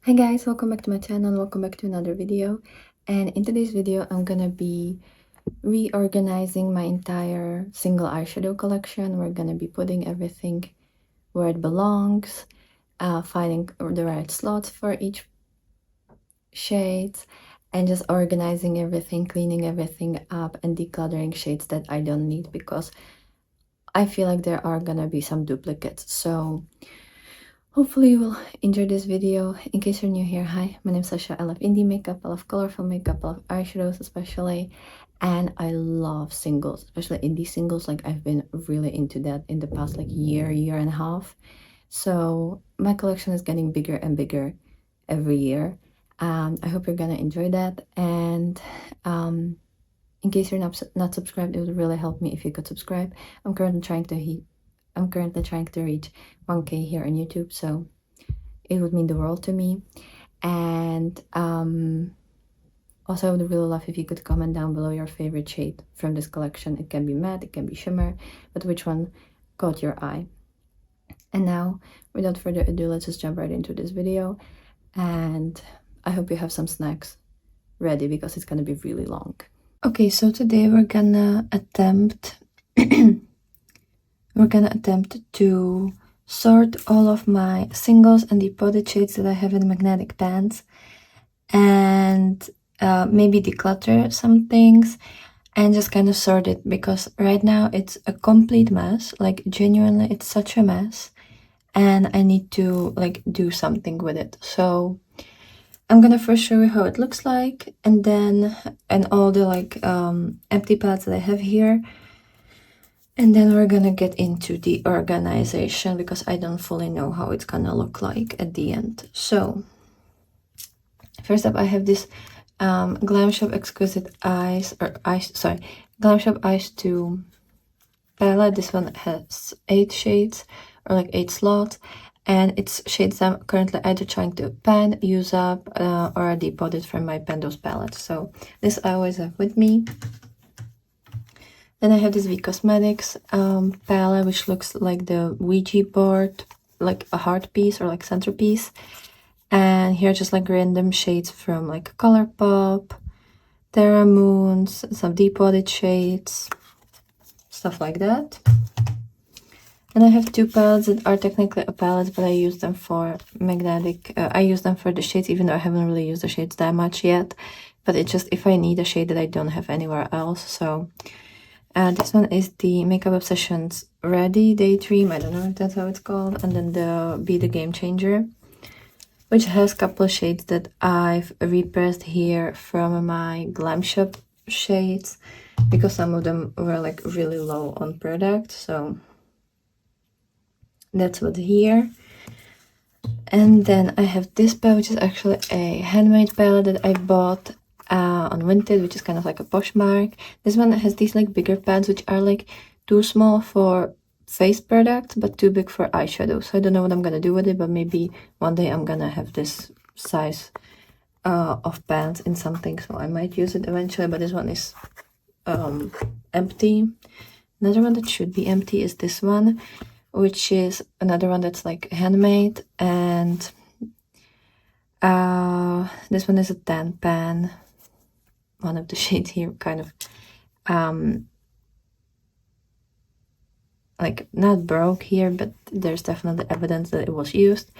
Hi guys, welcome back to my channel, welcome back to another video. And in today's video I'm gonna be reorganizing my entire single eyeshadow collection. We're gonna be putting everything where it belongs, finding the right slots for each shades, and just organizing everything, cleaning everything up, and decluttering shades that I don't need because I feel like there are gonna be some duplicates. So hopefully you will enjoy this video. In case you're new here, hi, my name is Sasha. I love indie makeup, I love colorful makeup, I love eyeshadows especially, and I love singles, especially indie singles. Like I've been really into that in the past like year and a half. So my collection is getting bigger and bigger every year. I hope you're gonna enjoy that. And in case you're not subscribed, it would really help me if you could subscribe. I'm currently trying to reach 1K here on YouTube, so it would mean the world to me. And also I would really love if you could comment down below your favorite shade from this collection. It can be matte, it can be shimmer, but which one caught your eye? And now, without further ado, let's just jump right into this video, and I hope you have some snacks ready because it's gonna be really long. Okay, so today we're gonna attempt to sort all of my singles and depotted shades that I have in magnetic pans, and maybe declutter some things and just kind of sort it, because right now it's a complete mess. Like genuinely, it's such a mess, and I need to like do something with it. So I'm gonna first show you how it looks like, and then all the like empty pads that I have here. And then we're gonna get into the organization because I don't fully know how it's gonna look like at the end. So first up, I have this Glam Shop Exquisite Glam Shop Eyes 2 palette. This one has 8 shades, or like 8 slots, and it's shades I'm currently either trying to pan, use up, or deposit from my Pendos palette. So this I always have with me. Then I have this V Cosmetics palette, which looks like the Ouija board, like a heart piece or like centerpiece. And here are just like random shades from like Colourpop, Terra Moons, some depotted shades, stuff like that. And I have 2 palettes that are technically a palette, but I use them for magnetic. I use them for the shades, even though I haven't really used the shades that much yet. But it's just if I need a shade that I don't have anywhere else. So this one is the Makeup Obsessions Ready Daydream. I don't know if that's how it's called. And then the Be the Game Changer, which has a couple of shades that I've repressed here from my Glam Shop shades, because some of them were like really low on product. So that's what's here. And then I have this palette, which is actually a handmade palette that I bought on Vinted, which is kind of like a Poshmark. This one has these like bigger pads, which are like too small for face products but too big for eyeshadow. So I don't know what I'm gonna do with it, but maybe one day I'm gonna have this size of pans in something, so I might use it eventually. But this one is empty. Another one that should be empty is this one, which is another one that's like handmade, and this one is a tan pan. One of the shades here kind of like not broke here, but there's definitely evidence that it was used.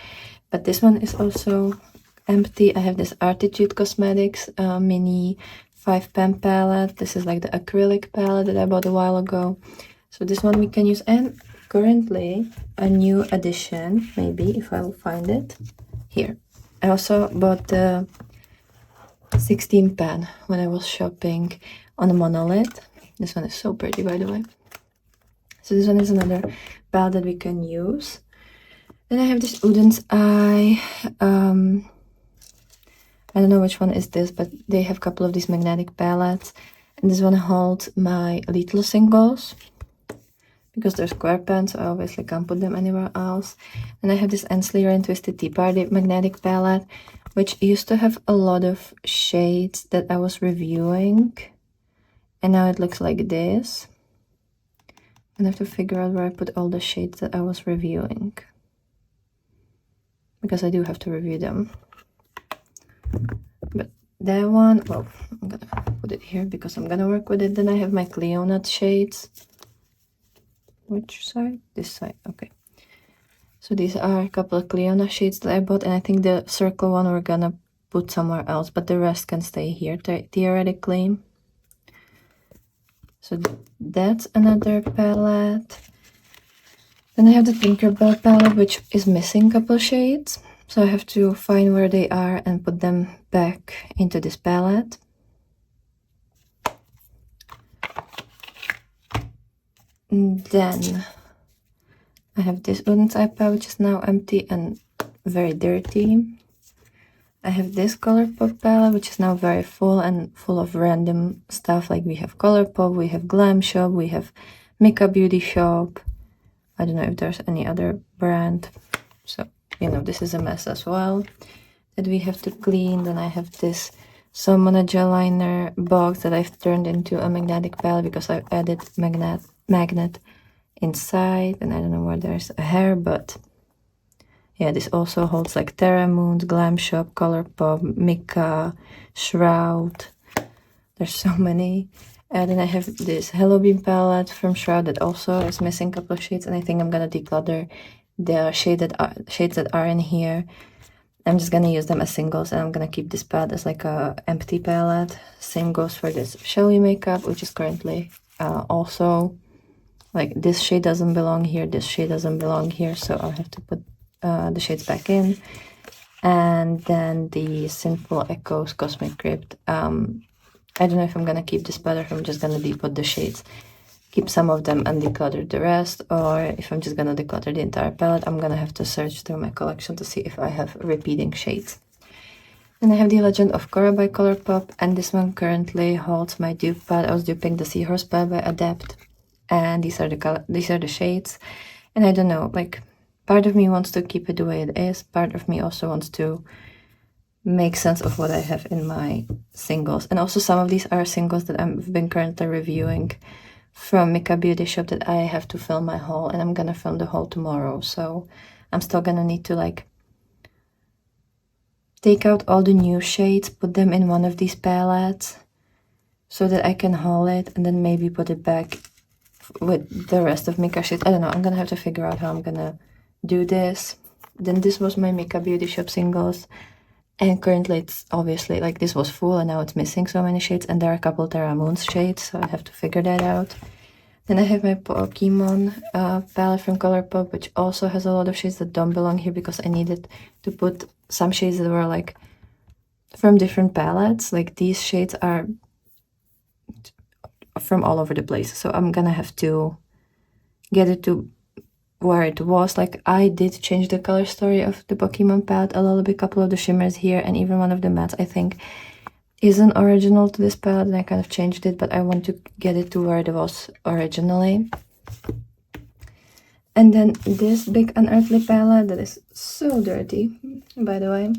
But this one is also empty. I have this Artitude Cosmetics mini 5-pan palette. This is like the acrylic palette that I bought a while ago, so this one we can use. And currently a new addition, maybe if I will find it here, I also bought the 16 pan when I was shopping on a Monolith. This one is so pretty, by the way. So this one is another palette that we can use. Then I have this Uden's Eye. I don't know which one is this, but they have a couple of these magnetic palettes, and this one holds my little singles because they're square pans, so I obviously can't put them anywhere else. And I have this Enslier and Twisted Tea Party magnetic palette, which used to have a lot of shades that I was reviewing, and now it looks like this. I have to figure out where I put all the shades that I was reviewing, because I do have to review them. But that one, well, I'm gonna put it here because I'm gonna work with it. Then I have my Cleo Nut shades. Which side? This side, okay. So these are a couple of Cleo Nut shades that I bought, and I think the circle one we're gonna put somewhere else, but the rest can stay here theoretically. So that's another palette. Then I have the Tinkerbell palette, which is missing a couple shades. So I have to find where they are and put them back into this palette. And then I have this wooden side palette, which is now empty and very dirty. I have this Colourpop palette, which is now very full and full of random stuff. Like we have Colourpop, we have Glam Shop, we have Makeup Beauty Shop. I don't know if there's any other brand. So, you know, this is a mess as well that we have to clean. Then I have this Somona gel liner box that I've turned into a magnetic palette because I've added magnet inside. And I don't know where there's a hair, but yeah, this also holds like Terra Moons, Glam Shop, Colourpop, Mika, Shroud. There's so many. And then I have this Hello Beam palette from Shroud that also is missing a couple of shades, and I think I'm gonna declutter the shades that are in here. I'm just gonna use them as singles, and I'm gonna keep this palette as like a empty palette. Same goes for this Shelly makeup, which is currently also like this shade doesn't belong here, this shade doesn't belong here, so I'll have to put the shades back in. And then the Sinful Echoes Cosmic Crypt. I don't know if I'm gonna keep this palette, if I'm just gonna depot the shades, keep some of them and declutter the rest, or if I'm just gonna declutter the entire palette, I'm gonna have to search through my collection to see if I have repeating shades. Then I have the Legend of Korra by Colourpop, and this one currently holds my dupe palette. I was duping the Seahorse palette by Adept, and these are the shades. And I don't know, like part of me wants to keep it the way it is, part of me also wants to make sense of what I have in my singles. And also some of these are singles that I've been currently reviewing from Mika Beauty Shop that I have to film my haul, and I'm gonna film the haul tomorrow. So I'm still gonna need to like take out all the new shades, put them in one of these palettes so that I can haul it, and then maybe put it back with the rest of Mika shades. I don't know, I'm gonna have to figure out how I'm gonna do this. Then this was my Mika Beauty Shop singles. And currently it's obviously like this was full and now it's missing so many shades, and there are a couple Terra Moons shades, so I have to figure that out. Then I have my Pokemon palette from Colourpop, which also has a lot of shades that don't belong here because I needed to put some shades that were like from different palettes. Like these shades are from all over the place, so I'm gonna have to get it to where it was. Like I did change the color story of the Pokemon palette a little bit, couple of the shimmers here, and even one of the mattes I think isn't original to this palette, and I kind of changed it, but I want to get it to where it was originally. And then this big Unearthly palette that is so dirty, by the way,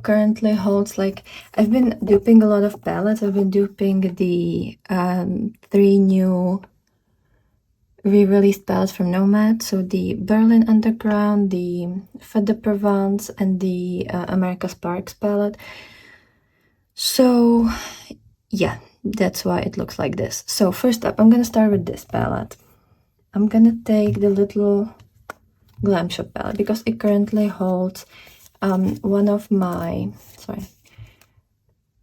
currently holds like, I've been duping a lot of palettes. I've been duping the 3 new re-released palettes from Nomad, so the Berlin Underground, the Fête de Provence, and the America Sparks palette. So yeah, that's why it looks like this. So first up, I'm gonna start with this palette. I'm gonna take the little Glam Shop palette because it currently holds one of my,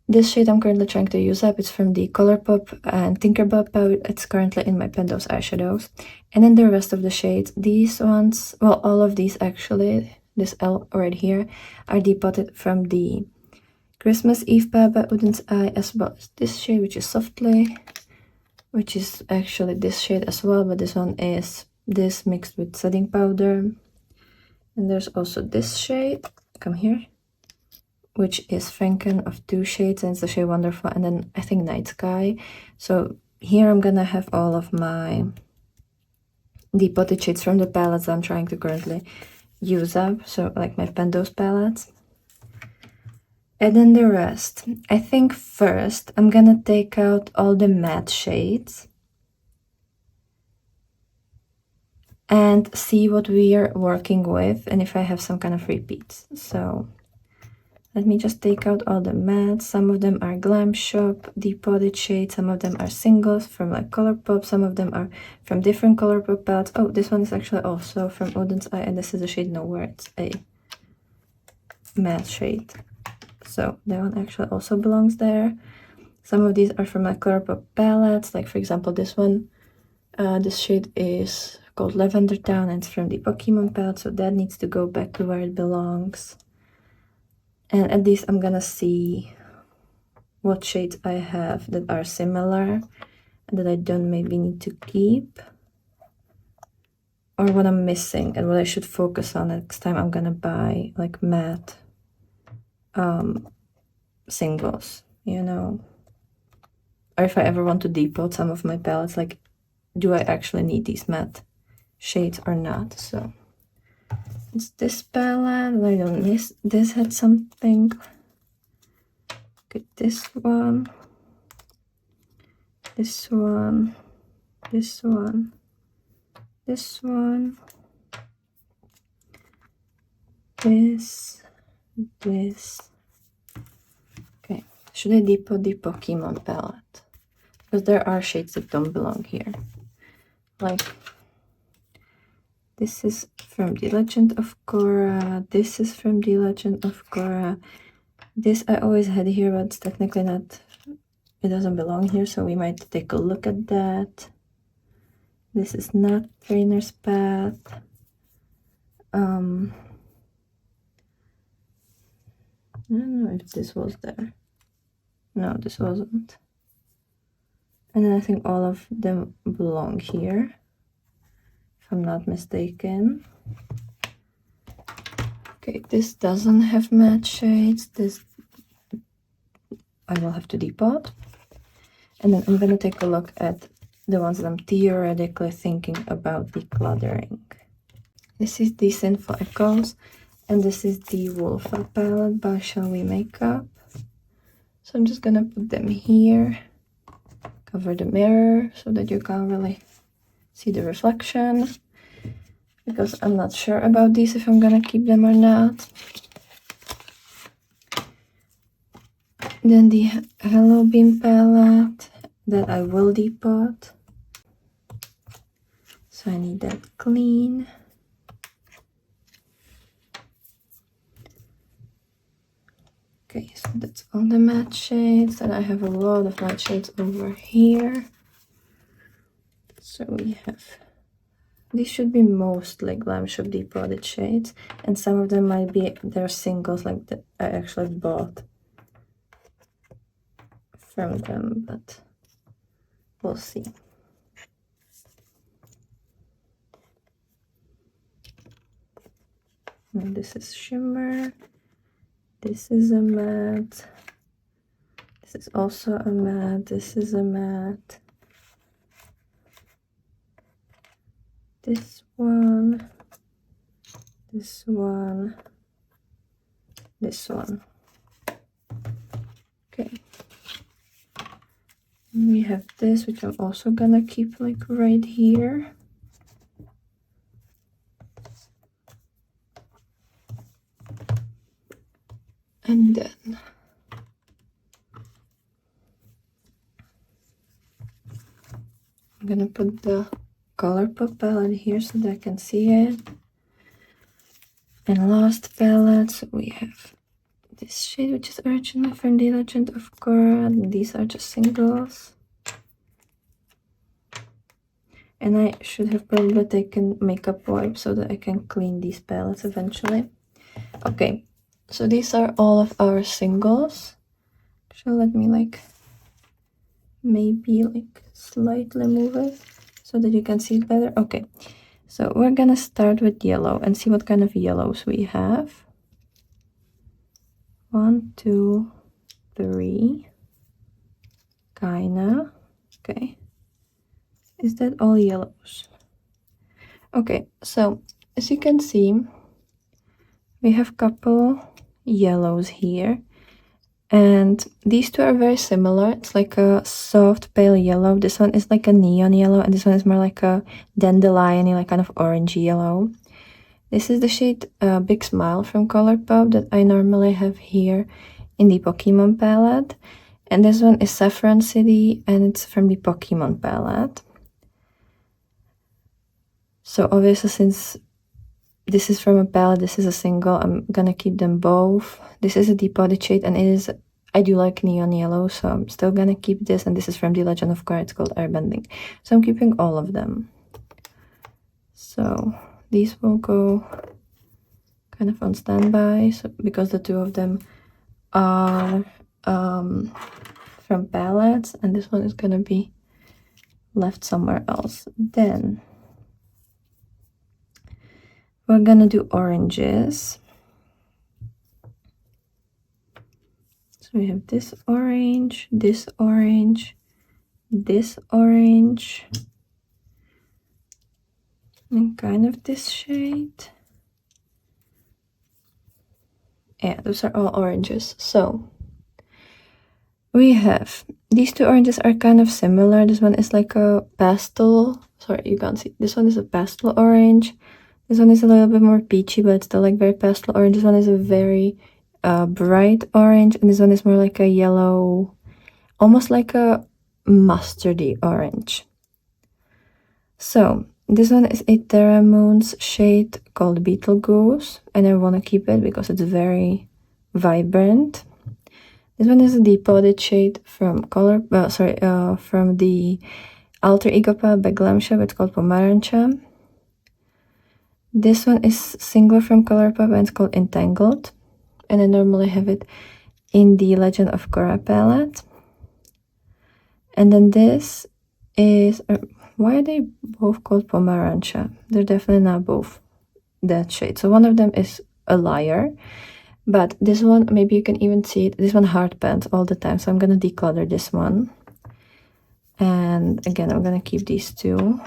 this shade I'm currently trying to use up. It's from the Colourpop and Tinkerbell palette. It's currently in my Pentos eyeshadows. And then the rest of the shades, these ones, well, all of these actually, this L right here, are depotted from the Christmas Eve palette by Uden's Eye, as well as this shade, which is Softly, which is actually this shade as well, but this one is this mixed with setting powder. And there's also this shade, come here, which is Franken of 2 shades, and it's the shade Wonderful, and then I think Night Sky. So here I'm gonna have all of my depotted shades from the palettes I'm trying to currently use up, so like my Pentos palettes. And then the rest, I think first I'm gonna take out all the matte shades. and see what we are working with and if I have some kind of repeats. So let me just take out all the mattes. Some of them are Glam Shop depotted shades, some of them are singles from like Colourpop, some of them are from different Colourpop palettes. Oh, this one is actually also from Odin's Eye, and this is a shade Nowhere. It's a matte shade. So that one actually also belongs there. Some of these are from my Colourpop palettes, like for example this one. This shade is called Lavender Town and it's from the Pokemon palette, so that needs to go back to where it belongs. And at least I'm gonna see what shades I have that are similar and that I don't maybe need to keep, or what I'm missing and what I should focus on next time I'm gonna buy like matte singles, you know, or if I ever want to depot some of my palettes, like do I actually need these matte shades or not? So it's this palette. I don't miss this, had something. Okay, this one, this one, this one, this one, this. Okay, should I depot the Pokemon palette? Because there are shades that don't belong here. Like this is from The Legend of Korra. This is from The Legend of Korra. This I always had here, but it's technically not, it doesn't belong here, so we might take a look at that. This is not Trainer's Path. I don't know if this was there. No, this wasn't. And then I think all of them belong here, if I'm not mistaken. Okay, this doesn't have matte shades. This I will have to depot. And then I'm gonna take a look at the ones that I'm theoretically thinking about decluttering. This is the Sinful Echoes, and this is the Wolfa palette by Shall We Makeup. So I'm just gonna put them here, cover the mirror so that you can't really see the reflection, because I'm not sure about these if I'm gonna keep them or not. Then the Hello Beam palette that I will depot. So I need that clean. Okay, so that's all the matte shades, and I have a lot of matte shades over here. So we have, these should be mostly Glam Shop depotted shades, and some of them might be their singles, like that I actually bought from them, but we'll see. And this is shimmer. This is a matte. This is also a matte. This is a matte. This one. This one. This one. Okay. And we have this, which I'm also gonna keep like right here. And then I'm gonna put the Colourpop palette here so that I can see it. And last palette, we have this shade, which is originally from The Legend of Korra. And these are just singles. And I should have probably taken makeup wipe so that I can clean these palettes eventually. Okay, so these are all of our singles. So let me like maybe like slightly move it so that you can see it better. Okay, so we're gonna start with yellow and see what kind of yellows we have. 1, 2, 3. Kinda. Okay. Is that all yellows? Okay, so as you can see, we have a couple yellows here. And these two are very similar. It's like a soft pale yellow. This one is like a neon yellow, and this one is more like a dandelion, like kind of orangey yellow. This is the shade Big Smile from Colourpop that I normally have here in the Pokemon palette. And this one is Saffron City, and it's from the Pokemon palette. So obviously, since this is from a palette, this is a single, I'm gonna keep them both. This is a deep body shade, and I do like neon yellow, so I'm still gonna keep this. And this is from the Legend of Korra, it's called Airbending. So I'm keeping all of them. So these will go kind of on standby, so because the two of them are from palettes, and this one is gonna be left somewhere else. Then we're gonna do oranges. So we have this orange, this orange, this orange, and kind of this shade. Yeah, those are all oranges. So we have these two oranges are kind of similar. This one is like a pastel. Sorry, you can't see. This one is a pastel orange. This one is a little bit more peachy, but it's still like very pastel orange. This one is a very bright orange, and this one is more like a yellow, almost like a mustardy orange. So this one is a Terra Moon's shade called Beetlejuice, and I want to keep it because it's very vibrant. This one is a deep bodied shade from from the Alter Ego palette by Glam Shop. It's called Pomarancha. This one is single from Colourpop, and it's called Entangled, and I normally have it in the Legend of Korra palette. And then this is why are they both called Pomarancha? They're definitely not both that shade. So one of them is a liar, but this one, maybe you can even see it, this one hard pants all the time, so I'm gonna declutter this one. And again, I'm gonna keep these two.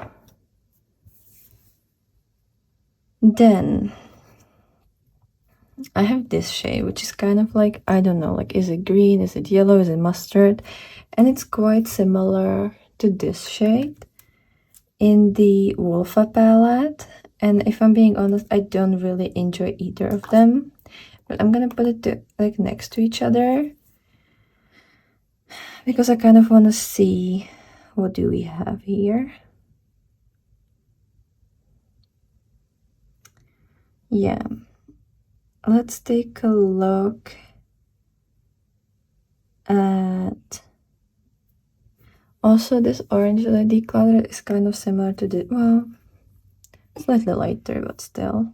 Then I have this shade, which is kind of like, I don't know, like, is it green, is it yellow, is it mustard? And it's quite similar to this shade in the Wolfa palette. And if I'm being honest, I don't really enjoy either of them, but I'm gonna put it like next to each other because I kind of want to see what do we have here. Yeah, let's take a look at also this orange that I decluttered is kind of similar to the, well, slightly lighter, but still.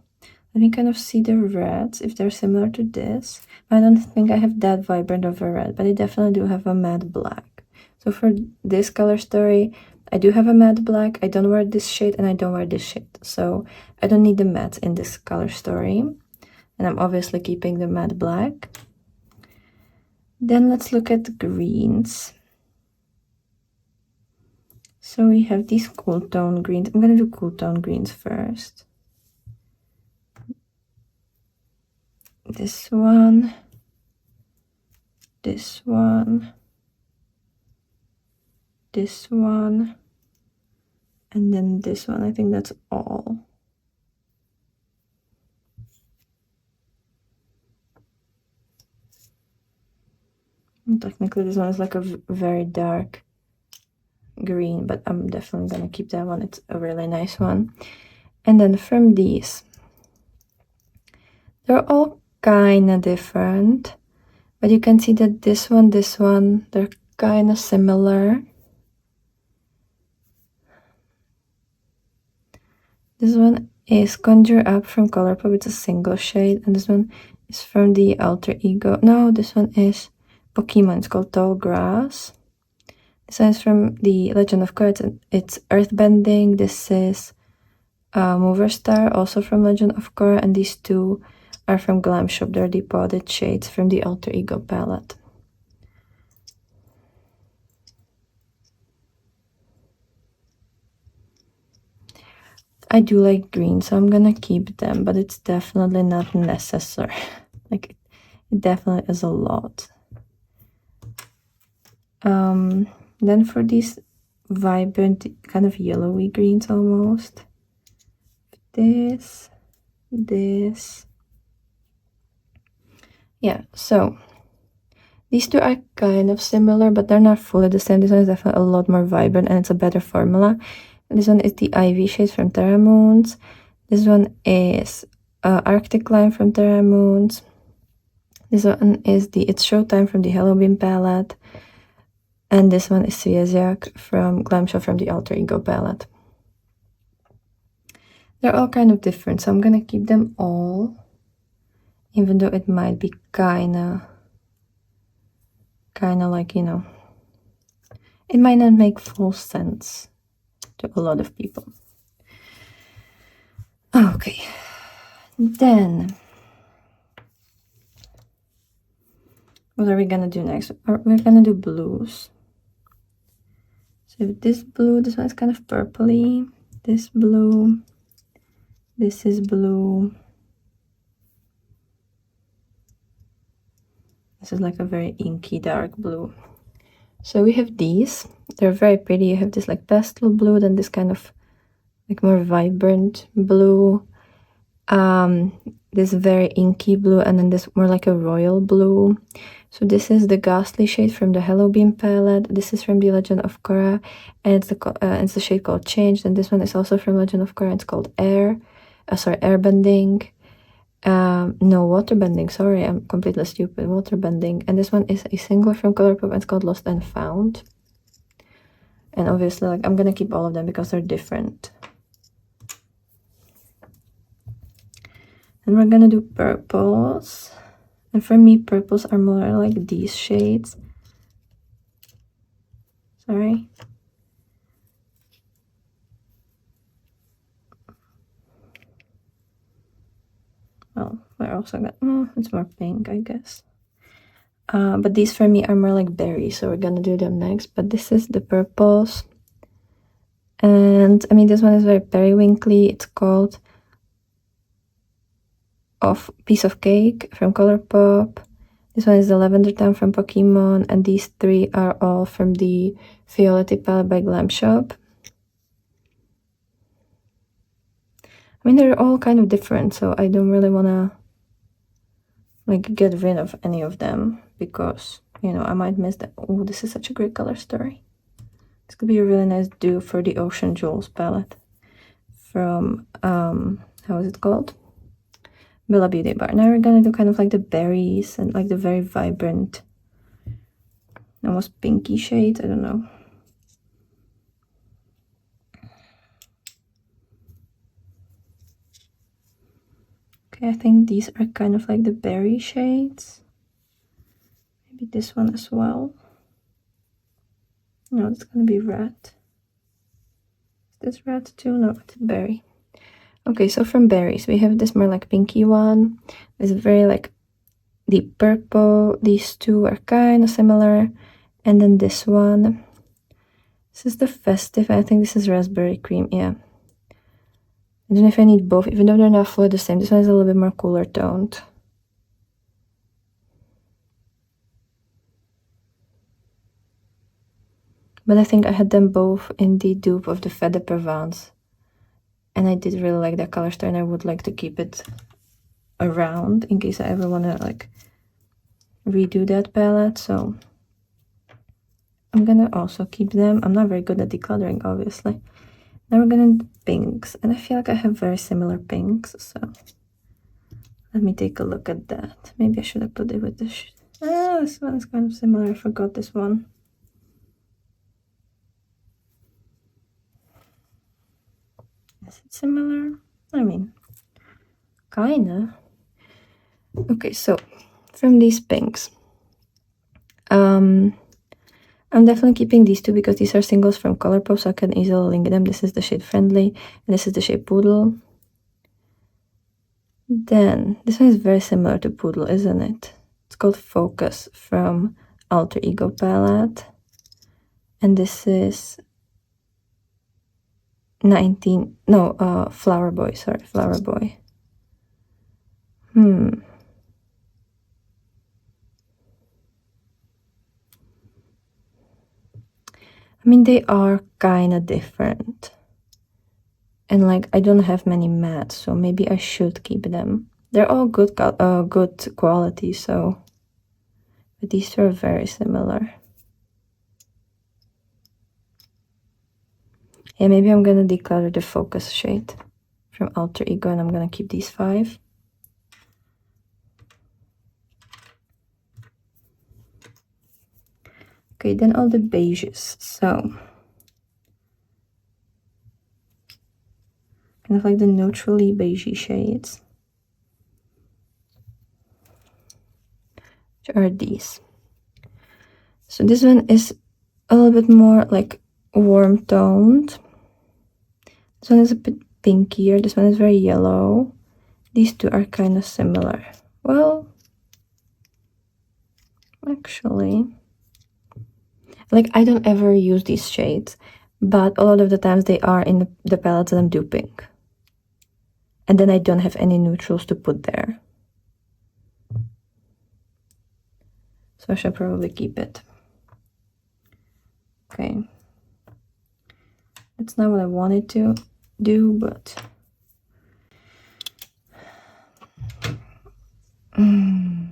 Let me kind of see the reds, if they're similar to this. I don't think I have that vibrant of a red, but I definitely do have a matte black. So for this color story, I do have a matte black. I don't wear this shade, and I don't wear this shade. So I don't need the matte in this color story. And I'm obviously keeping the matte black. Then let's look at the greens. So we have these cool tone greens. I'm gonna do cool tone greens first. This one, this one, this one, and then this one. I think that's all. And technically this one is like a very dark green, but I'm definitely gonna keep that one. It's a really nice one. And then from these, they're all kind of different, but you can see that this one, they're kind of similar. This one is Conjure Up from Colourpop. It's a single shade, and this one is from the Alter Ego. No, this one is Pokemon. It's called Tall Grass. This one is from the Legend of Korra. It's Earthbending. This is Mover Star, also from Legend of Korra, and these two are from Glam Shop. They're the potted shades from the Alter Ego palette. I do like green, so I'm gonna keep them, but it's definitely not necessary. Like, it definitely is a lot. Then for these vibrant kind of yellowy greens almost, this, yeah, so these two are kind of similar, but they're not fully the same. This one is definitely a lot more vibrant and it's a better formula. And this one is the Ivy shade from Terra Moons. This one is Arctic Lime from Terra Moons. This one is the It's Showtime from the Hello Beam palette. And this one is Sviesiak from Glam Shop from the Alter Ego palette. They're all kind of different, so I'm gonna keep them all, even though it might be kinda like, you know, it might not make full sense to a lot of people. Okay, then what are we gonna do next? We're gonna do blues. So this blue, this one is kind of purpley. This blue, this is blue. This is like a very inky dark blue. So we have these. They're very pretty. You have this like pastel blue, then this kind of like more vibrant blue. This very inky blue, and then this more like a royal blue. So this is the Ghastly shade from the Hello Beam palette. This is from the Legend of Korra, and it's the shade called Changed. And this one is also from Legend of Korra. It's called Air. Airbending. No, Waterbending. Sorry, I'm completely stupid. Waterbending. And this one is a single from Colourpop, and it's called Lost and Found. And obviously, like, I'm gonna keep all of them because they're different. And we're gonna do purples. And for me, purples are more like these shades. Sorry. Well, we're also gonna, it's more pink, I guess. But these for me are more like berries, so we're gonna do them next. But this is the purples. And I mean, this one is very periwinkly. It's called Piece of Cake from Colourpop. This one is the Lavender Town from Pokemon, and these three are all from the Violet palette by Glam Shop. I mean, they're all kind of different, so I don't really want to like get rid of any of them because, you know, I might miss them. Oh, this is such a great color story. This could be a really nice dupe for the Ocean Jewels palette from, how is it called? Bella Beauty Bar. Now we're gonna do kind of like the berries and like the very vibrant, almost pinky shades. I don't know. Okay, I think these are kind of like the berry shades. Maybe this one as well. No, it's gonna be red. Is this red too? No, it's berry. Okay, so from berries, we have this more like pinky one. It's very like deep purple. These two are kind of similar. And then this one. This is the Festive. I think this is raspberry cream. Yeah. I don't know if I need both, even though they're not fully the same. This one is a little bit more cooler toned. But I think I had them both in the dupe of the Fête de Provence. And I did really like that color story, and I would like to keep it around in case I ever want to like redo that palette. So I'm gonna also keep them. I'm not very good at decluttering, obviously. Now we're gonna do pinks, and I feel like I have very similar pinks, so let me take a look at that. Maybe I should have put it with this. This one is kind of similar. I forgot this one. Is it similar? I mean, kinda. Okay, so from these pinks, I'm definitely keeping these two because these are singles from Colourpop, so I can easily link them. This is the shade Friendly, and this is the shade Poodle. Then, this one is very similar to Poodle, isn't it? It's called Focus from Alter Ego palette. And this is Flower Boy, sorry, Flower Boy. I mean, they are kind of different. And like, I don't have many mattes, so maybe I should keep them. They're all good quality, so... But these two are very similar. Yeah, maybe I'm gonna declutter the focus shade from Alter Ego, and I'm gonna keep these 5. Okay, then all the beiges. So... kind of like the neutrally beigey shades. Which are these. So this one is a little bit more like warm toned. This one is a bit pinkier. This one is very yellow. These two are kind of similar. Well, actually, like I don't ever use these shades, but a lot of the times they are in the palettes that I'm duping. And then I don't have any neutrals to put there. So I should probably keep it. Okay. That's not what I wanted to do, but... I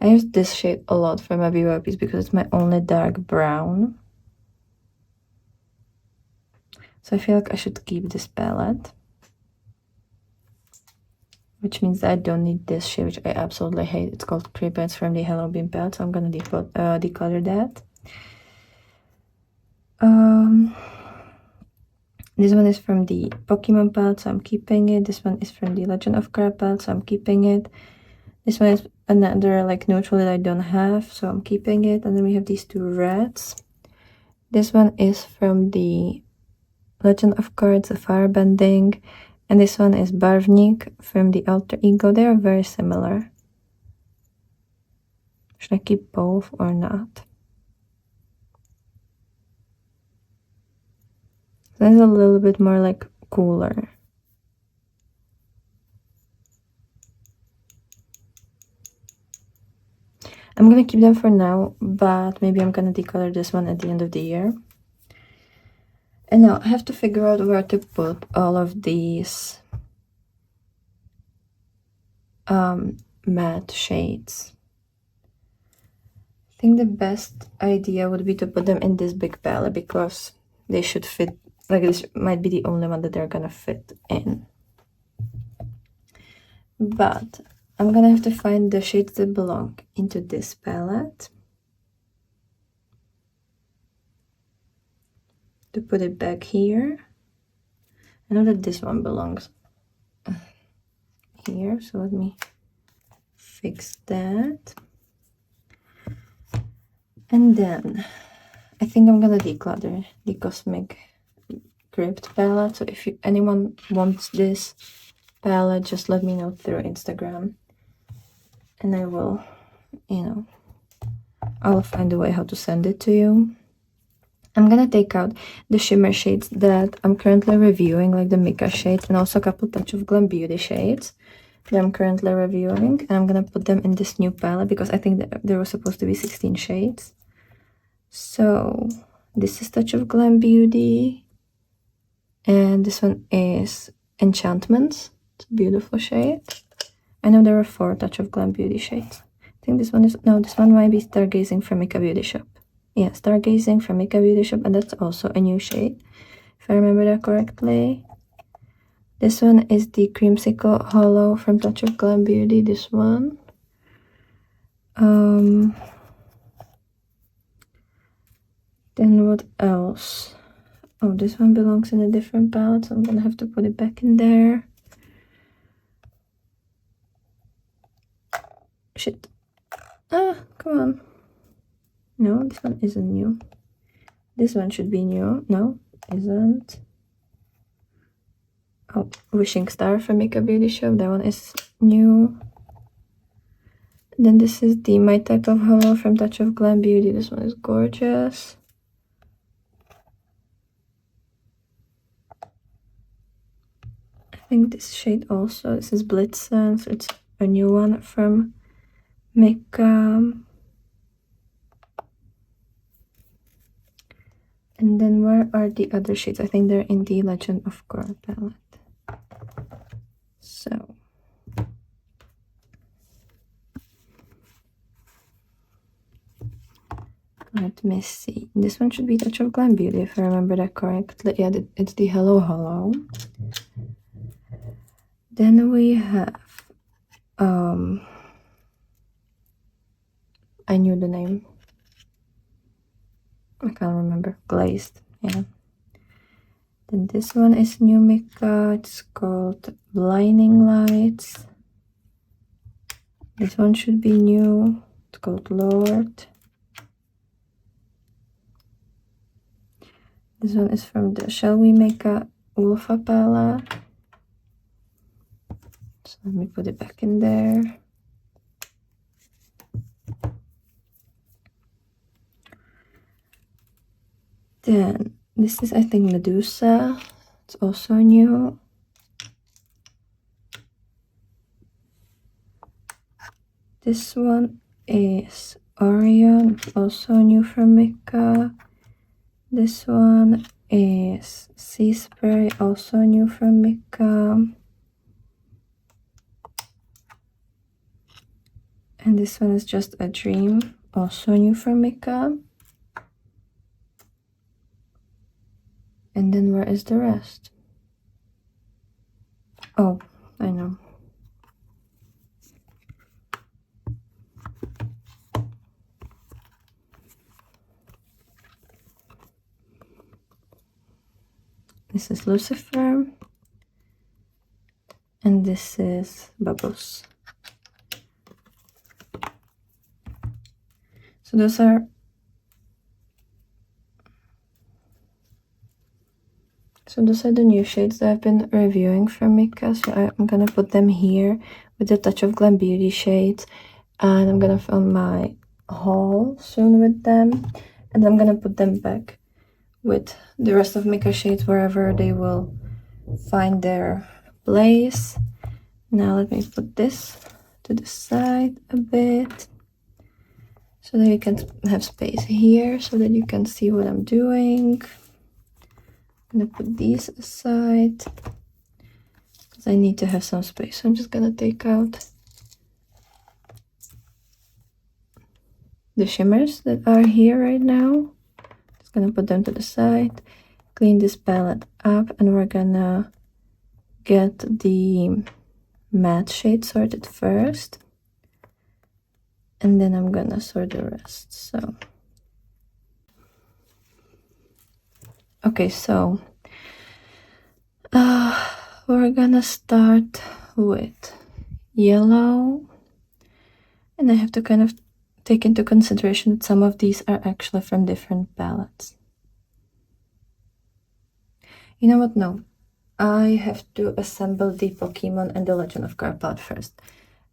use this shade a lot for my BYPs because it's my only dark brown. So I feel like I should keep this palette. Which means that I don't need this shade, which I absolutely hate. It's called Creep. It's from the Hello Beam palette, so I'm gonna declutter that. This one is from the Pokemon palette, so I'm keeping it. This one is from the Legend of Korra palette, so I'm keeping it. This one is another like neutral that I don't have, so I'm keeping it. And then we have these 2 reds. This one is from the Legend of Korra, it's a firebending. And this one is Barvnik from the Alter Ego. They are very similar. Should I keep both or not? This is a little bit more like cooler. I'm gonna keep them for now, but maybe I'm gonna decolor this one at the end of the year. And now I have to figure out where to put all of these matte shades. I think the best idea would be to put them in this big palette because they should fit. Like this might be the only one that they're gonna fit in. But I'm gonna have to find the shades that belong into this palette to put it back here. I know that this one belongs here, so let me fix that. And then I think I'm gonna declutter the Cosmic Crypt palette. So if anyone wants this palette, just let me know through Instagram and I will, I'll find a way how to send it to you. I'm gonna take out the shimmer shades that I'm currently reviewing, like the Mika shades, and also a couple touch of Glam Beauty shades that I'm currently reviewing. And I'm gonna put them in this new palette because I think that there was supposed to be 16 shades. So this is Touch of Glam Beauty, and this one is Enchantments. It's a beautiful shade. I know there are 4 Touch of Glam Beauty shades. I think this one is, no, this one might be Stargazing from Mika Beauty Shop. Yeah, Stargazing from Mika Beauty Shop, and that's also a new shade, if I remember that correctly. This one is the Creamsicle Hollow from Touch of Glam Beauty, this one. Then what else? Oh, this one belongs in a different palette, so I'm gonna have to put it back in there. Shit. Ah, come on. No, this one isn't new. This one should be new. No, isn't. Oh, Wishing Star from Mika Beauty Shop. That one is new. Then this is the My Type of Hollow from Touch of Glam Beauty. This one is gorgeous. I think this shade also. This is Blitzen. So it's a new one from Mika. And And then where are the other shades? I think they're in the Legend of Korra palette. So let me see. This one should be Touch of Glam Beauty, if I remember that correctly. Yeah, it's the Hello Hello. Then we have I knew the name. I can't remember. Glazed, yeah. Then this one is new Mika. It's called Blinding Lights. This one should be new. It's called Lord. This one is from the Shall We Make a Ulfa palette. So let me put it back in there. Then this is, I think, Medusa. It's also new. This one is Orion, also new from Mika. This one is Sea Spray, also new from Mika. And this one is Just a Dream, also new from Mika. And then where is the rest? Oh, I know. This is Lucifer. And this is Bubbles. So those are the new shades that I've been reviewing from Mika. So I'm gonna put them here with the Touch of Glam Beauty shades. And I'm gonna film my haul soon with them. And I'm gonna put them back with the rest of Mika shades wherever they will find their place. Now let me put this to the side a bit, so that you can have space here, so that you can see what I'm doing. I'm gonna put these aside, because I need to have some space. So I'm just gonna take out the shimmers that are here right now. Just gonna put them to the side, clean this palette up, and we're gonna get the matte shade sorted first. And then I'm gonna sort the rest. So okay, so we're gonna start with yellow, and I have to kind of take into consideration that some of these are actually from different palettes. You know what? No, I have to assemble the Pokemon and the Legend of Korra palette first,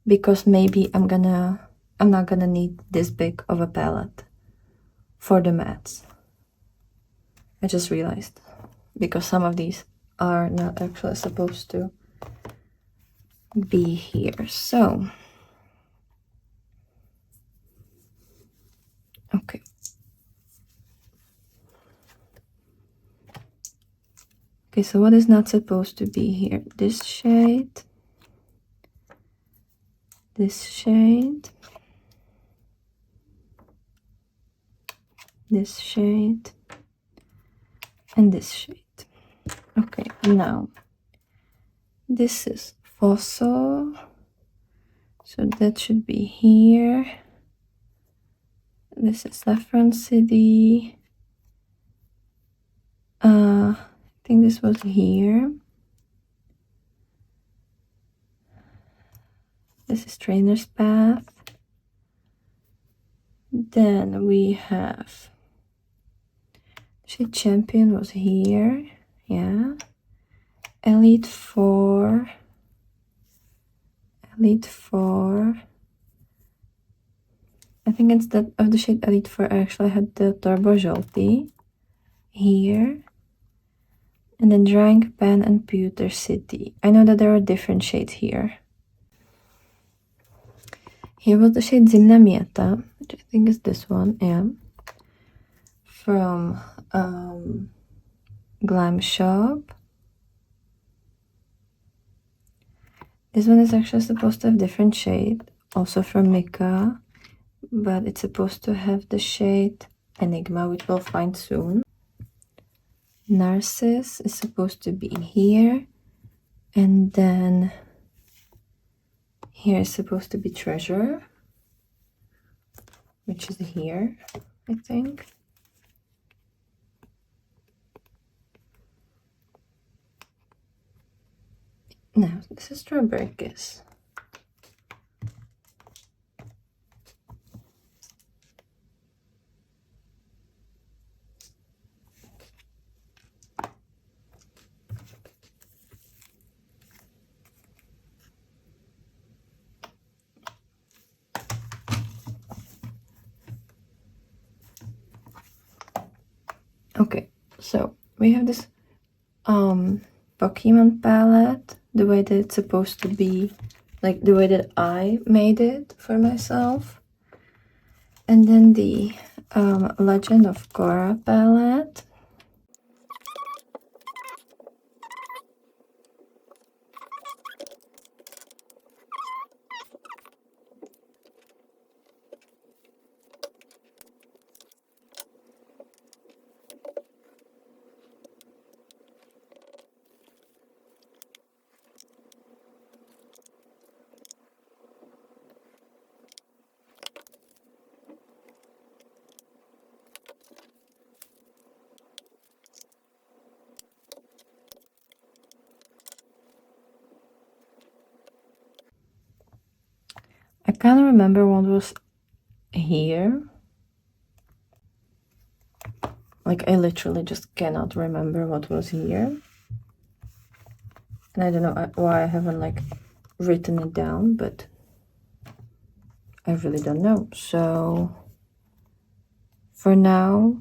because maybe I'm not gonna need this big of a palette for the mattes. I just realized, because some of these are not actually supposed to be here. So okay, so what is not supposed to be here? This shade, this shade, this shade, and this shade. Okay, now this is Fossil, so that should be here. This is Saffron City. I think this was here. This is Trainer's Path. Then we have Shade Champion was here. Yeah. Elite 4. Elite 4. I think it's that of the shade Elite 4. I actually had the Turbo Jolty here. And then Drying Pan and Pewter City. I know that there are different shades here. Here was the shade Zimna Mieta, which I think is this one, yeah. From Glam Shop. This one is actually supposed to have different shade, also from Mika, but it's supposed to have the shade Enigma, which we'll find soon. Narcissus is supposed to be here, and then here is supposed to be Treasure, which is here, I think. No, this is Strawberry Kiss. Okay, so we have this Pokemon palette, the way that it's supposed to be, like the way that I made it for myself. And then the Legend of Korra palette. I can't remember what was here. Like, I literally just cannot remember what was here. And I don't know why I haven't, like, written it down, but I really don't know. So, for now,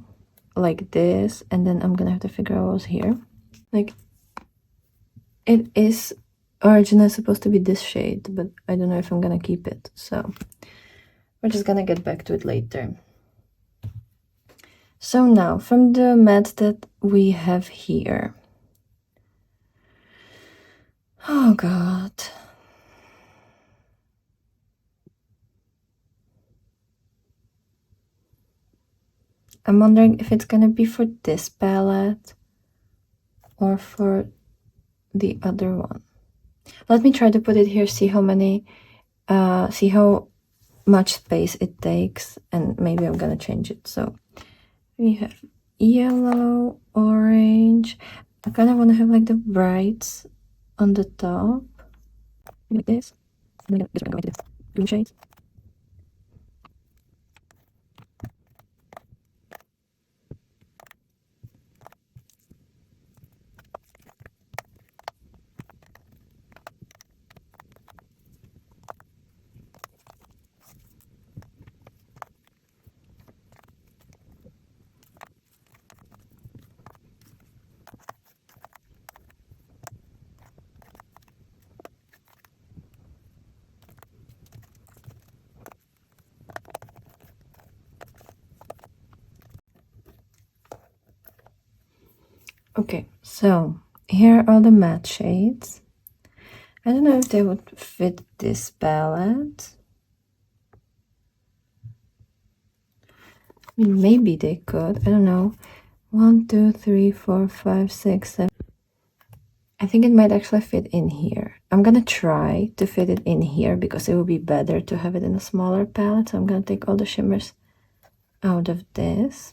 like this, and then I'm gonna have to figure out what was here. Like, it is originally supposed to be this shade, but I don't know if I'm gonna keep it. So, we're just gonna get back to it later. So now, from the mattes that we have here. Oh god. I'm wondering if it's gonna be for this palette or for the other one. Let me try to put it here, see how much space it takes, and maybe I'm gonna change it. So we have yellow, orange. I kind of want to have like the brights on the top, like this. And then this one going to the green shades. Okay, so here are the matte shades. I don't know if they would fit this palette. I mean, maybe they could. I don't know. 1, 2, 3, 4, 5, 6, 7. I think it might actually fit in here. I'm gonna try to fit it in here because it would be better to have it in a smaller palette. So I'm gonna take all the shimmers out of this.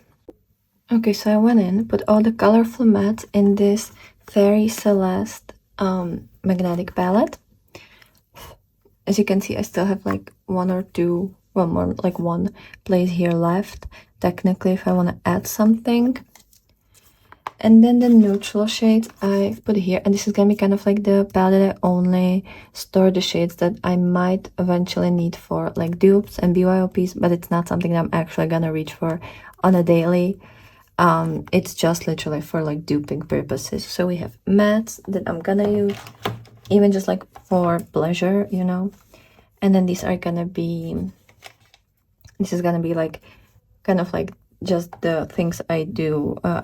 Okay, so I went in, put all the colorful mattes in this Fairy Celeste magnetic palette. As you can see, I still have like one place here left, technically, if I want to add something. And then the neutral shades I put here, and this is gonna be kind of like the palette I only store the shades that I might eventually need for like dupes and BYOPs, but it's not something that I'm actually gonna reach for on a daily. It's just literally for like duping purposes. So we have mattes that I'm gonna use even just like for pleasure, you know. And then these are gonna be, this is gonna be like kind of like just the things I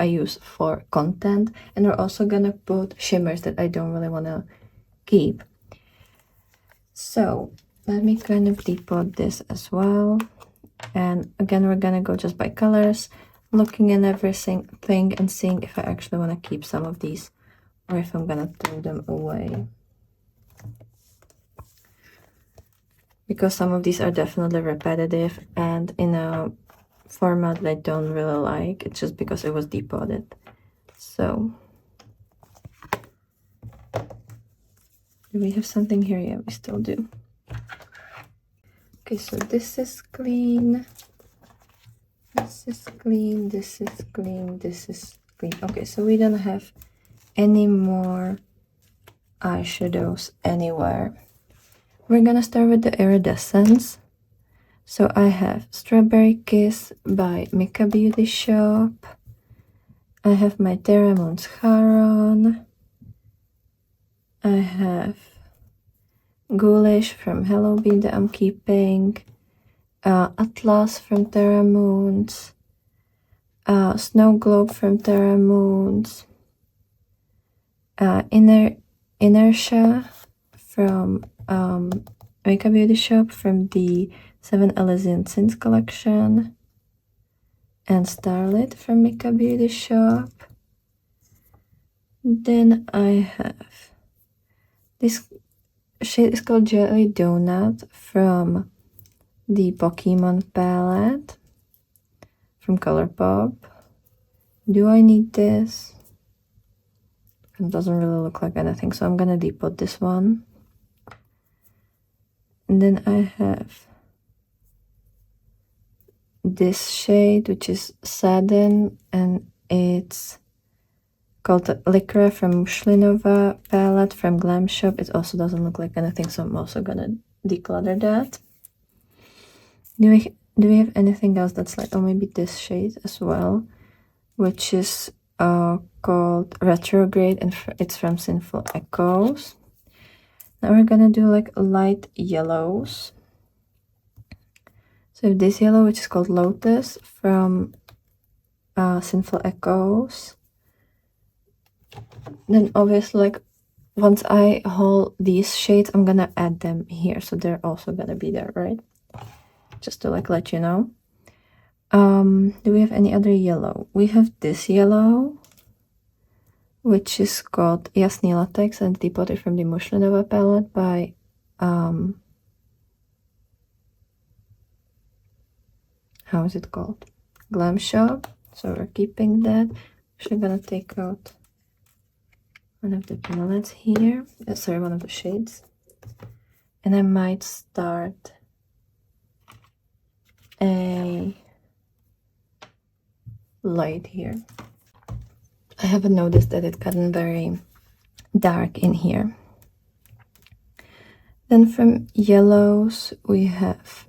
use for content. And we're also gonna put shimmers that I don't really want to keep. So let me kind of depot this as well. And again, we're gonna go just by colors, looking at everything and seeing if I actually want to keep some of these or if I'm gonna throw them away. Because some of these are definitely repetitive and in a format that I don't really like. It's just because it was depotted. So do we have something here? Yeah, we still do. Okay, so this is clean. This is clean, this is clean, this is clean. Okay, so we don't have any more eyeshadows anywhere. We're gonna start with the iridescence. So I have Strawberry Kiss by Mika Beauty Shop. I have my Terra Moon's Charon. I have Ghoulish from Hello Bean that I'm keeping. Atlas from Terra Moons. Snow Globe from Terra Moons. Inertia from Mika Beauty Shop from the 7 Elysian Sins collection. And Starlit from Mika Beauty Shop. Then I have this shade is called Jelly Donut from the Pokemon palette from Colourpop. Do I need this? It doesn't really look like anything, so I'm gonna depot this one. And then I have this shade, which is Sadden, and it's called Lycra from Shlinova palette from Glam Shop. It also doesn't look like anything, so I'm also gonna declutter that. Do we have anything else that's like, oh, maybe this shade as well, which is called Retrograde, and it's from Sinful Echoes. Now we're gonna do like light yellows. So this yellow, which is called Lotus from Sinful Echoes. Then obviously, like, once I haul these shades, I'm gonna add them here, so they're also gonna be there, right? Just to like let you know. Do we have any other yellow? We have this yellow, which is called Jasný Latex and depotted from the Mushlinova palette by how is it called? Glam Shop. So we're keeping that. Actually gonna take out one of the palettes here. Sorry, one of the shades. And I might start a light here. I haven't noticed that it gotten very dark in here. Then from yellows we have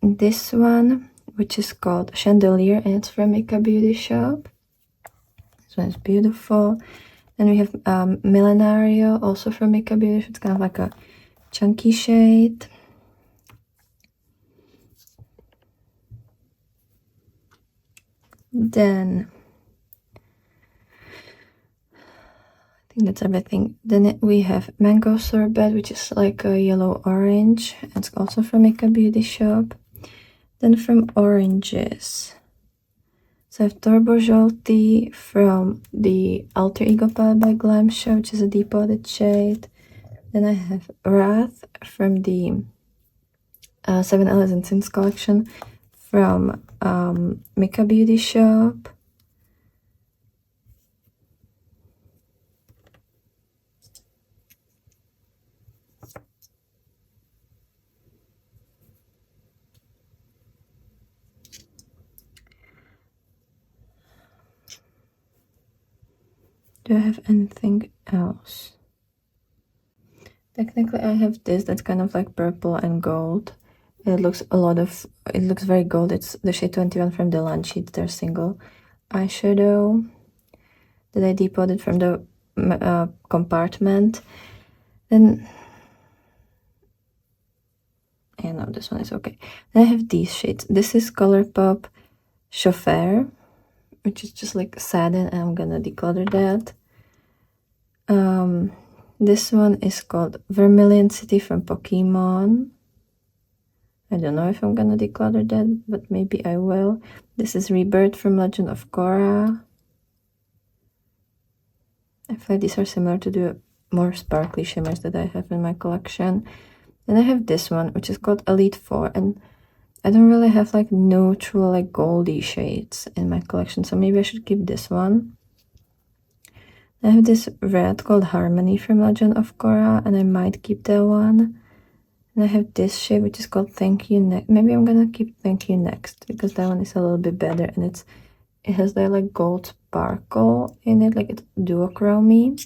this one, which is called Chandelier, and it's from Mika Beauty Shop. This one is beautiful. Then we have Millenario, also from Mika Beauty Shop. It's kind of like a chunky shade. Then I think that's everything. Then we have Mango Sorbet, which is like a yellow orange. It's also from Mika Beauty Shop. Then from oranges, so I have Turbo Jolty from the Alter Ego palette by Glam Shop, which is a depotted shade. Then I have Wrath from the 7 Elysian Sins collection from Mika Beauty Shop. Do I have anything else? Technically I have this that's kind of like purple and gold. It looks very gold. It's the shade 21 from the Lunch Sheets, their single eyeshadow that I depotted from the compartment. Then, this one is okay. Then I have these shades. This is Colourpop Chauffeur, which is just like satin, and I'm gonna declutter that. This one is called Vermilion City from Pokemon. I don't know if I'm gonna declutter that, but maybe I will. This is Rebirth from Legend of Korra. I feel like these are similar to the more sparkly shimmers that I have in my collection. Then I have this one, which is called Elite 4, and I don't really have like neutral, like goldy shades in my collection, so maybe I should keep this one. I have this red called Harmony from Legend of Korra, and I might keep that one. And I have this shade, which is called Thank You Next. Maybe I'm gonna keep Thank You Next, because that one is a little bit better, and it has that like gold sparkle in it, like it's duochrome.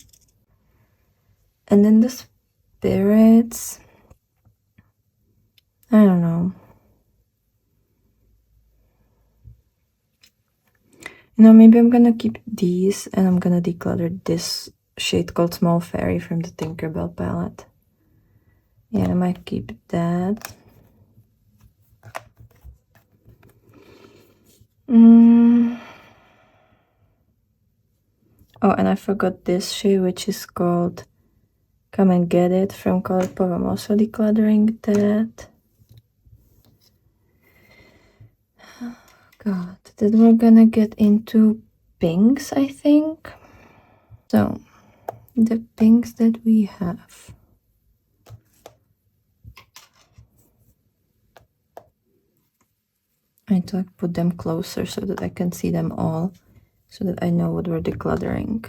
And then the spirits, I don't know. You know, maybe I'm gonna keep these, and I'm gonna declutter this shade called Small Fairy from the Tinkerbell palette. Yeah, I might keep that. Oh, and I forgot this shade, which is called Come and Get It from Colourpop. I'm also decluttering that. Oh, God, then we're gonna get into pinks, I think. So, the pinks that we have. I need to like put them closer so that I can see them all, so that I know what we're decluttering.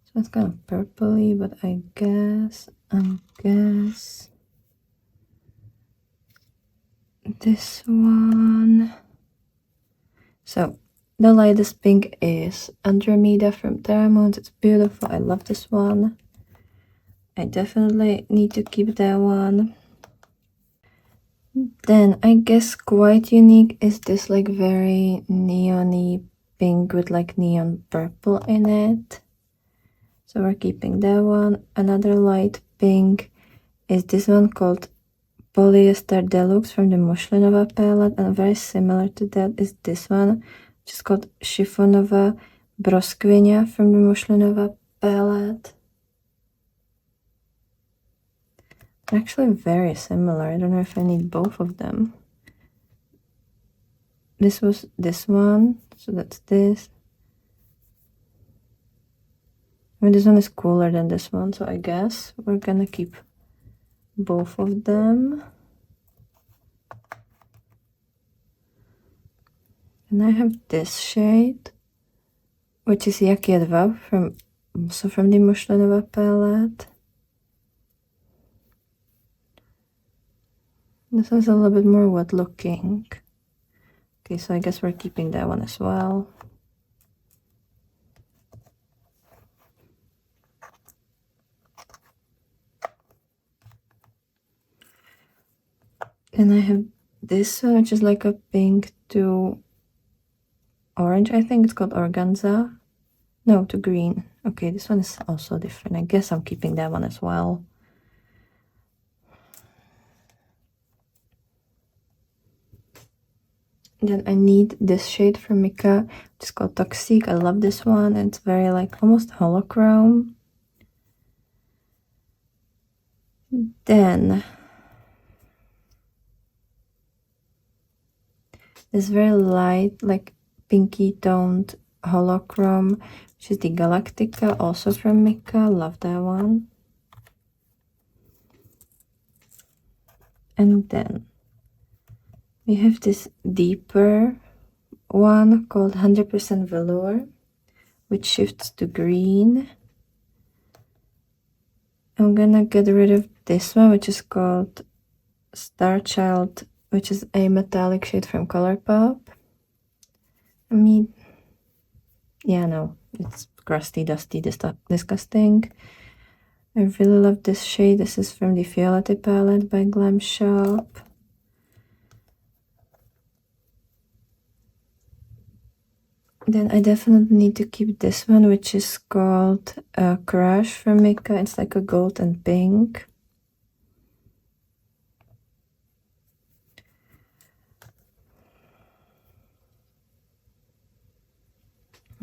So it's kind of purpley, but I guess this one. So the lightest pink is Andromeda from Terramoons. It's beautiful. I love this one. I definitely need to keep that one. Then I guess quite unique is this like very neon-y pink with like neon purple in it. So we're keeping that one. Another light pink is this one called Polyester Deluxe from the Mushlinova palette, and very similar to that is this one, which is called Chiffonova Broskvinia from the Mushlinova palette. Actually very similar. I don't know if I need both of them. This was this one, so that's this. I mean, this one is cooler than this one, so I guess we're gonna keep both of them. And I have this shade, which is Yakiedva from also from the Mushlinova palette. This one's a little bit more wet looking. Okay, so I guess we're keeping that one as well. And I have this one, which is like a pink to orange. I think it's called Organza. No, to green. Okay, this one is also different. I guess I'm keeping that one as well. Then I need this shade from Mika, which is called Toxic. I love this one. It's very like almost holochrome. Then this very light, like pinky toned holochrome, which is the Galactica, also from Mika. Love that one. And then we have this deeper one called 100% Velour, which shifts to green. I'm gonna get rid of this one, which is called Star Child, which is a metallic shade from Colourpop. I mean, yeah, no, it's crusty, dusty, disgusting. I really love this shade. This is from the Violette palette by Glam Shop. Then I definitely need to keep this one, which is called Crush from Mika. It's like a gold and pink.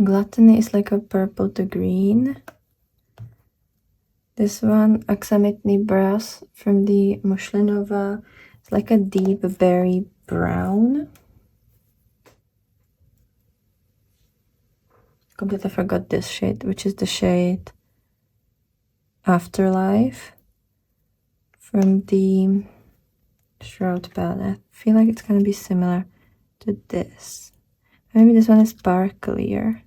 Gluttony is like a purple to green. This one, Aksamitny Brass from the Mushlinova. It's like a deep berry brown. Completely forgot this shade, which is the shade Afterlife from the Shroud palette. I feel like it's gonna be similar to this. Maybe this one is sparklier.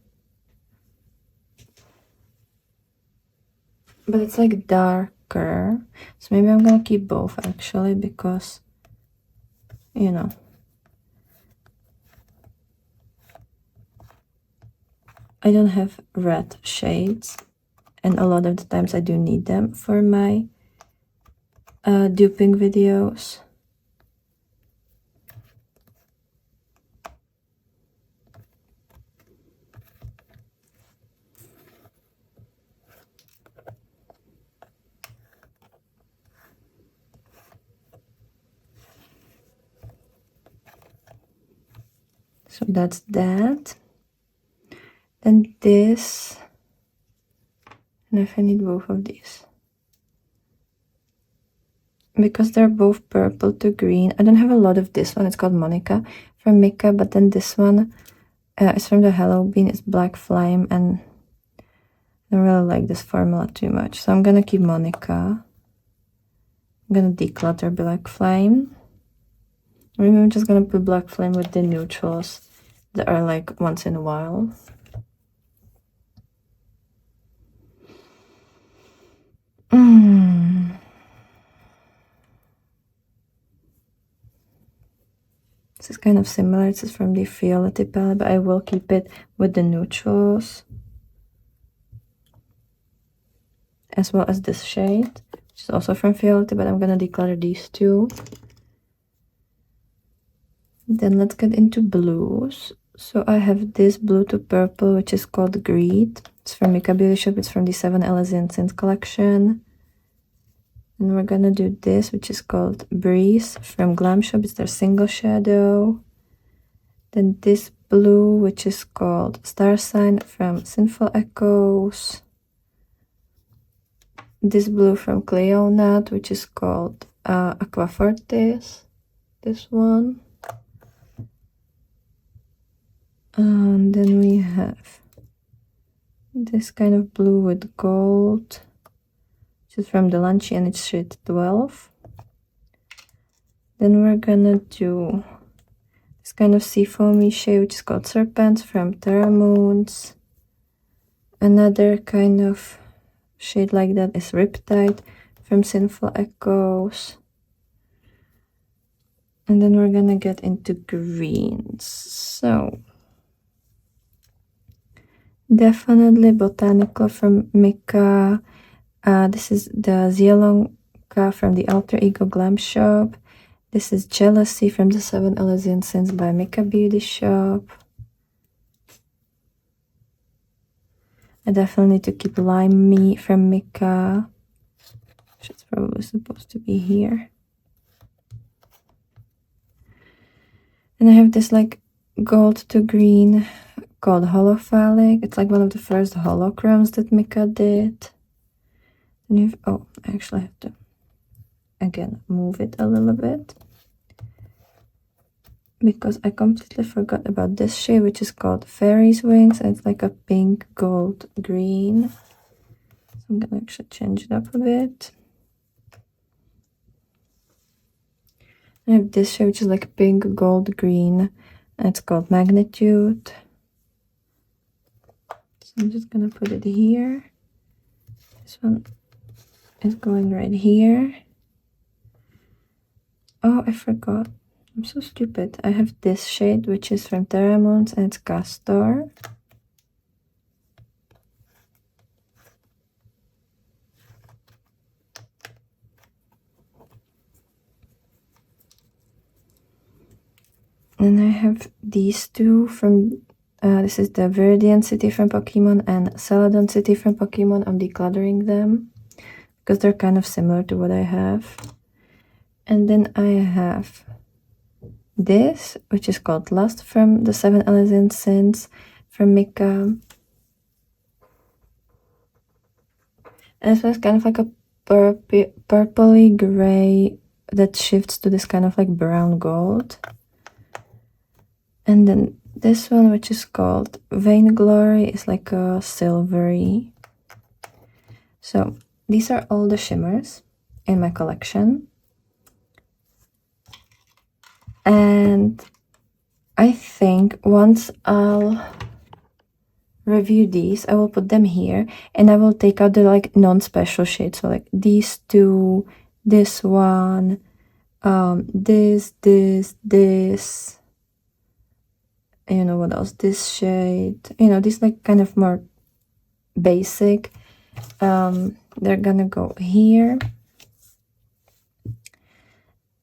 But it's like darker. So maybe I'm gonna keep both actually, because, you know, I don't have red shades, and a lot of the times I do need them for my duping videos. So that's that. Then this, and if I need both of these, because they're both purple to green. I don't have a lot of this one. It's called Monica from Mika, but then this one is from the Hello Bean. It's Black Flame, and I don't really like this formula too much, so I'm gonna keep Monica. I'm gonna declutter Black Flame. Maybe I'm just gonna put Black Flame with the neutrals that are like once in a while. This is kind of similar. This is from the Violet palette, but I will keep it with the neutrals, as well as this shade, which is also from Violet, but I'm gonna declutter these two. Then let's get into blues. So I have this blue to purple, which is called Greed. It's from Mika Beauty Shop. It's from the 7 Elegant Scents collection. And we're gonna do this, which is called Breeze from Glam Shop. It's their single shadow. Then this blue, which is called Star Sign from Sinful Echoes. This blue from Cleonat, which is called Aqua Fortis. This one. And then we have this kind of blue with gold, which is from Delancey, and it's shade 12. Then we're gonna do this kind of seafoamy shade, which is called Serpents from Terra Moons. Another kind of shade like that is Riptide from Sinful Echoes. And then we're gonna get into greens. So definitely Botanical from Mika. This is the Zielonka from the Alter Ego Glam Shop. This is Jealousy from the 7 Elegant Scents by Mika Beauty Shop. I definitely need to keep Lime Me from Mika, which is probably supposed to be here. And I have this like gold to green called Holophilic. It's like one of the first holochromes that Mika did. And if, oh, I actually have to again move it a little bit, because I completely forgot about this shade, which is called Fairy's Wings, and it's like a pink gold green. So I'm gonna actually change it up a bit. I have this shade, which is like pink gold green, and it's called Magnitude. So I'm just gonna put it here. This one is going right here. Oh, I forgot. I'm so stupid. I have this shade, which is from Terra Moons, and it's Castor. And I have these two from, this is the Viridian City from Pokemon and Celadon City from Pokemon. I'm decluttering them because they're kind of similar to what I have. And then I have this, which is called Lust from the 7 Elegant Scents from Mika. And this was kind of like a purpley gray that shifts to this kind of like brown gold. And then this one, which is called Vainglory, is like a silvery. So these are all the shimmers in my collection. And I think once I'll review these, I will put them here, and I will take out the like non-special shades. So like these two, this one, this, you know, what else, this shade, you know, these like kind of more basic. They're gonna go here.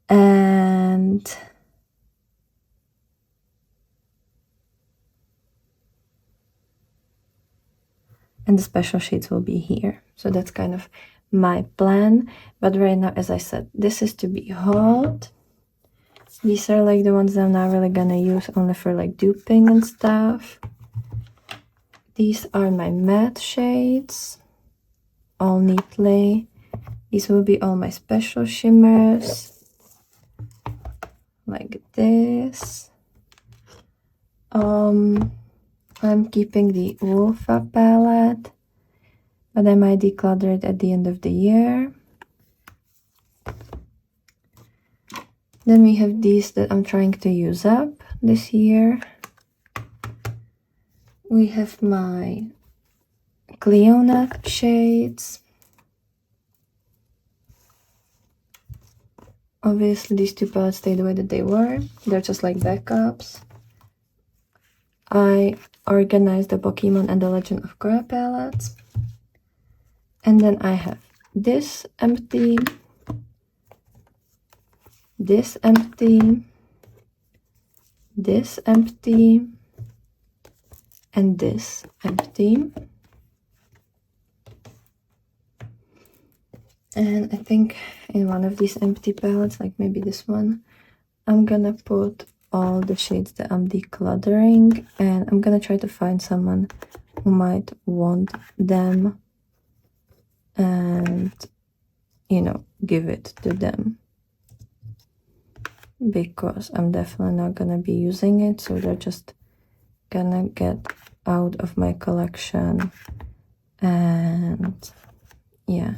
And the special shades will be here. So that's kind of my plan. But right now, as I said, this is to be hauled. These are like the ones that I'm not really gonna use, only for like duping and stuff. These are my matte shades, all neatly. These will be all my special shimmers, like this. I'm keeping the Wolfa palette, but I might declutter it at the end of the year. Then we have these that I'm trying to use up this year. We have my Cleona shades. Obviously, these two palettes stay the way that they were. They're just like backups. I organized the Pokemon and the Legend of Korra palettes. And then I have this empty, this empty, this empty, and this empty. And I think in one of these empty palettes, like maybe this one, I'm gonna put all the shades that I'm decluttering, and I'm gonna try to find someone who might want them and, you know, give it to them, because I'm definitely not gonna be using it, so they're just gonna get out of my collection. And yeah,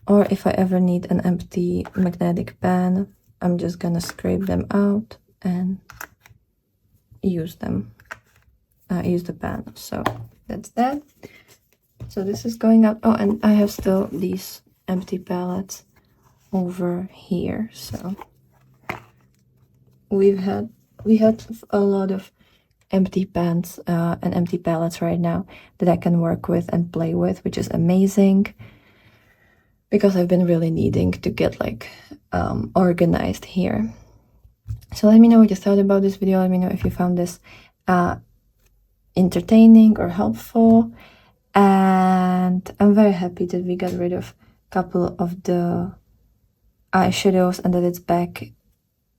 or if I ever need an empty magnetic pan, I'm just gonna scrape them out and use them, use the pan. So that's that. So this is going out. Oh, and I have still these empty palettes over here. So we had a lot of empty pans and empty palettes right now that I can work with and play with, which is amazing, because I've been really needing to get like organized here. So let me know what you thought about this video. Let me know if you found this entertaining or helpful. And I'm very happy that we got rid of a couple of the eyeshadows and that it's back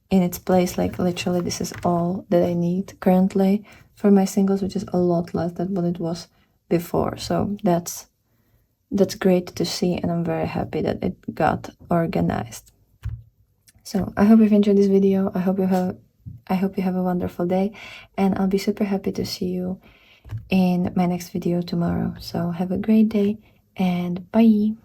in its place. Like literally this is all that I need currently for my singles, which is a lot less than what it was before. So that's great to see, and I'm very happy that it got organized. So I hope you've enjoyed this video. I hope you have a wonderful day, and I'll be super happy to see you in my next video tomorrow. So have a great day, and bye.